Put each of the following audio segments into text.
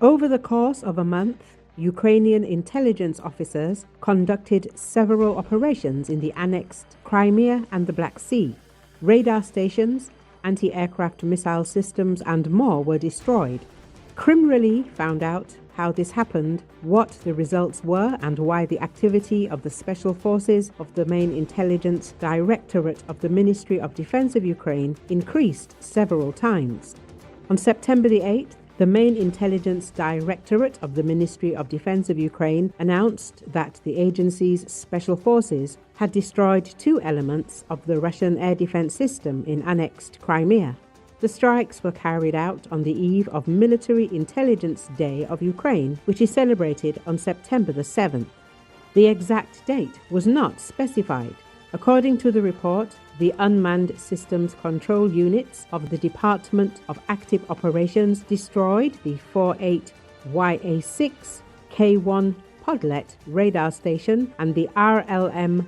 Over the course of a month, Ukrainian intelligence officers conducted several operations in the annexed Crimea and the Black Sea. Radar stations, anti-aircraft missile systems and more were destroyed. KrymRealii found out how this happened, what the results were, and why the activity of the Special Forces of the Main Intelligence Directorate of the Ministry of Defense of Ukraine increased several times. On September the 8th, the Main Intelligence Directorate of the Ministry of Defense of Ukraine announced that the agency's special forces had destroyed 2 elements of the Russian air defense system in annexed Crimea. The strikes were carried out on the eve of Military Intelligence Day of Ukraine, which is celebrated on September the 7th. The exact date was not specified. According to the report, the Unmanned Systems Control Units of the Department of Active Operations destroyed the 48YA6 K1 Podlet radar station and the RLM-M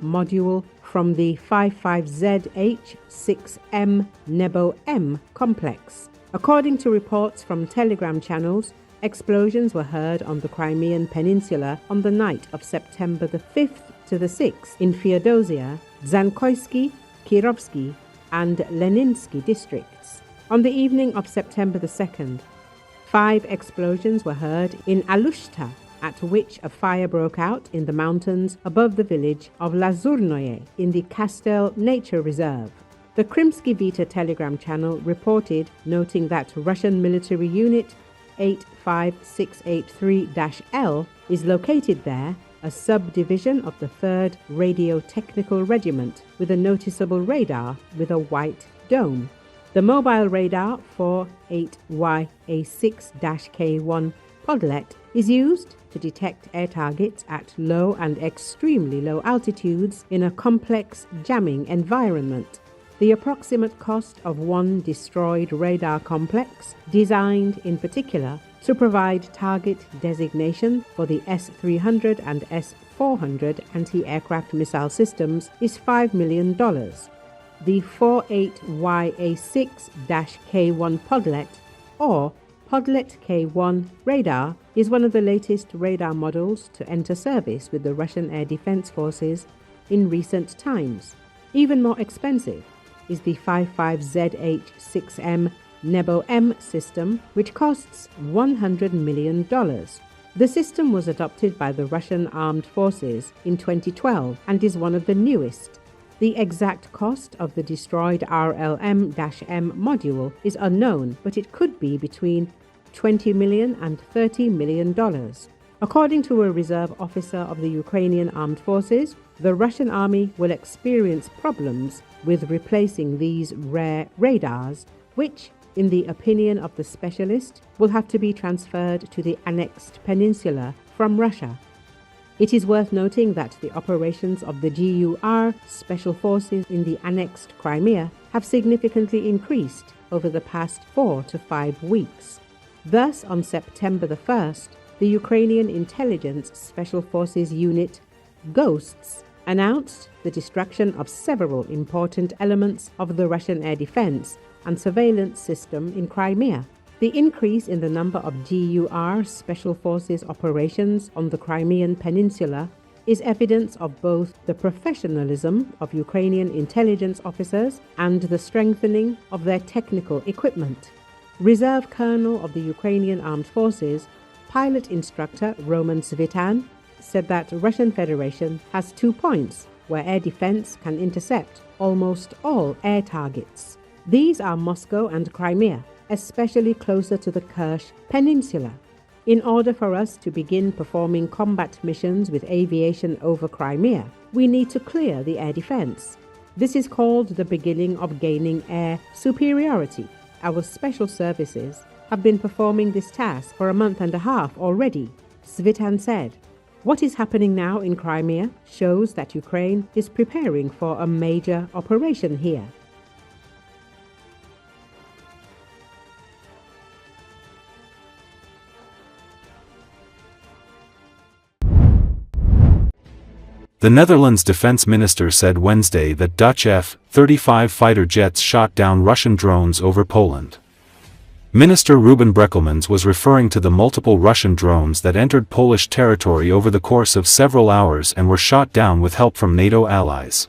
module from the 55ZH6M Nebo-M complex. According to reports from Telegram channels, explosions were heard on the Crimean Peninsula on the night of September the 5th to the 6th in Feodosia, Zankoysky, Kirovsky, and Leninsky districts. On the evening of September the 2nd, 5 explosions were heard in Alushta, at which a fire broke out in the mountains above the village of Lazurnoye in the Kastel Nature Reserve. The Krymsky Vita Telegram channel reported, noting that Russian military unit 85683-L is located there, a subdivision of the 3rd Radio Technical Regiment with a noticeable radar with a white dome. The mobile radar 48YA6-K1 Podlet is used to detect air targets at low and extremely low altitudes in a complex jamming environment. The approximate cost of one destroyed radar complex, designed in particular to provide target designation for the S-300 and S-400 anti-aircraft missile systems, is $5 million. The 48YA6-K1 Podlet, or Podlet K1 radar, is one of the latest radar models to enter service with the Russian Air Defense Forces in recent times. Even more expensive is the 55ZH6M Nebo-M system, which costs $100 million. The system was adopted by the Russian Armed Forces in 2012 and is one of the newest. The exact cost of the destroyed RLM-M module is unknown, but it could be between $20 million and $30 million. According to a reserve officer of the Ukrainian Armed Forces, the Russian army will experience problems with replacing these rare radars, which, in the opinion of the specialist, will have to be transferred to the annexed peninsula from Russia. It is worth noting that the operations of the GUR special forces in the annexed Crimea have significantly increased over the past 4 to 5 weeks. Thus, on September the 1st, the Ukrainian Intelligence Special Forces Unit, GHOSTS, announced the destruction of several important elements of the Russian air defense and surveillance system in Crimea. The increase in the number of GUR Special Forces operations on the Crimean Peninsula is evidence of both the professionalism of Ukrainian intelligence officers and the strengthening of their technical equipment. Reserve Colonel of the Ukrainian Armed Forces, pilot instructor Roman Svitan, said that Russian Federation has 2 points where air defense can intercept almost all air targets. These are Moscow and Crimea, especially closer to the Kerch Peninsula. In order for us to begin performing combat missions with aviation over Crimea, we need to clear the air defense. This is called the beginning of gaining air superiority. Our special services have been performing this task for a month and a half already, Svitan said. What is happening now in Crimea shows that Ukraine is preparing for a major operation here. The Netherlands defense minister said Wednesday that Dutch F-35 fighter jets shot down Russian drones over Poland. Minister Ruben Brekelmans was referring to the multiple Russian drones that entered Polish territory over the course of several hours and were shot down with help from NATO allies.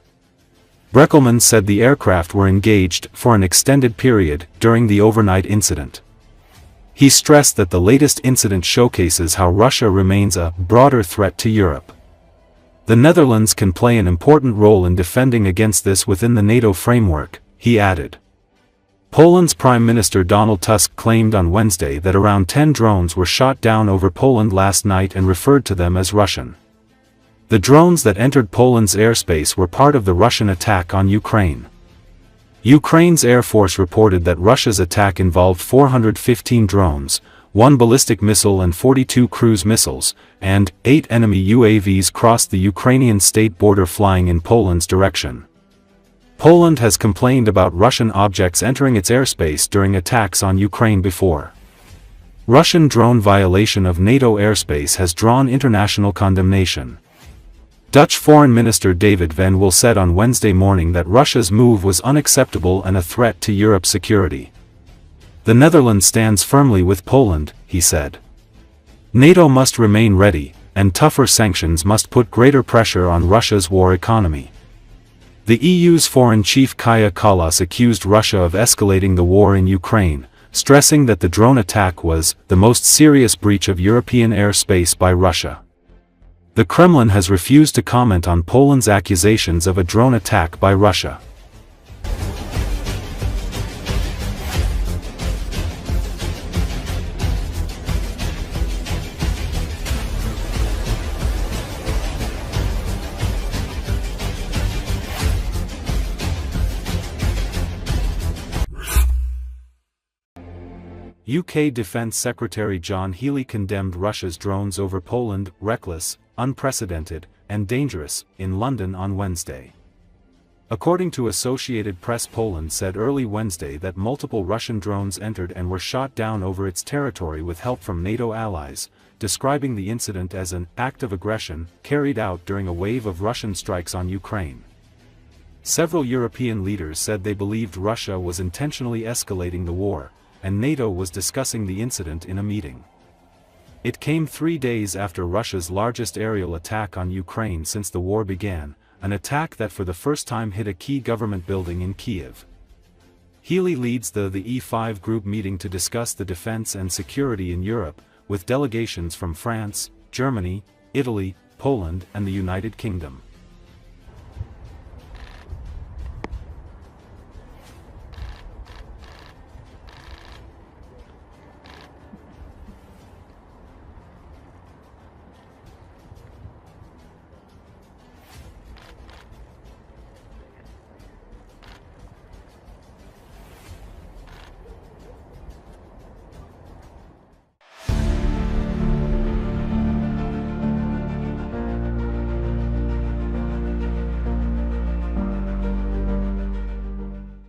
Brekelmans said the aircraft were engaged for an extended period during the overnight incident. He stressed that the latest incident showcases how Russia remains a broader threat to Europe. The Netherlands can play an important role in defending against this within the NATO framework, he added. Poland's Prime Minister Donald Tusk claimed on Wednesday that around 10 drones were shot down over Poland last night and referred to them as Russian. The drones that entered Poland's airspace were part of the Russian attack on Ukraine. Ukraine's Air Force reported that Russia's attack involved 415 drones, 1 ballistic missile and 42 cruise missiles, and 8 enemy UAVs crossed the Ukrainian state border flying in Poland's direction. Poland has complained about Russian objects entering its airspace during attacks on Ukraine before. Russian drone violation of NATO airspace has drawn international condemnation. Dutch Foreign Minister David Van Wil said on Wednesday morning that Russia's move was unacceptable and a threat to Europe's security. The Netherlands stands firmly with Poland, he said. NATO must remain ready, and tougher sanctions must put greater pressure on Russia's war economy. The EU's foreign chief Kaja Kallas accused Russia of escalating the war in Ukraine, stressing that the drone attack was the most serious breach of European airspace by Russia. The Kremlin has refused to comment on Poland's accusations of a drone attack by Russia. UK Defence Secretary John Healey condemned Russia's drones over Poland, reckless, unprecedented, and dangerous, in London on Wednesday. According to Associated Press, Poland said early Wednesday that multiple Russian drones entered and were shot down over its territory with help from NATO allies, describing the incident as an act of aggression carried out during a wave of Russian strikes on Ukraine. Several European leaders said they believed Russia was intentionally escalating the war, and NATO was discussing the incident in a meeting. It came 3 days after Russia's largest aerial attack on Ukraine since the war began, an attack that for the first time hit a key government building in Kiev. Healey leads the E5 group meeting to discuss the defense and security in Europe, with delegations from France, Germany, Italy, Poland, and the United Kingdom.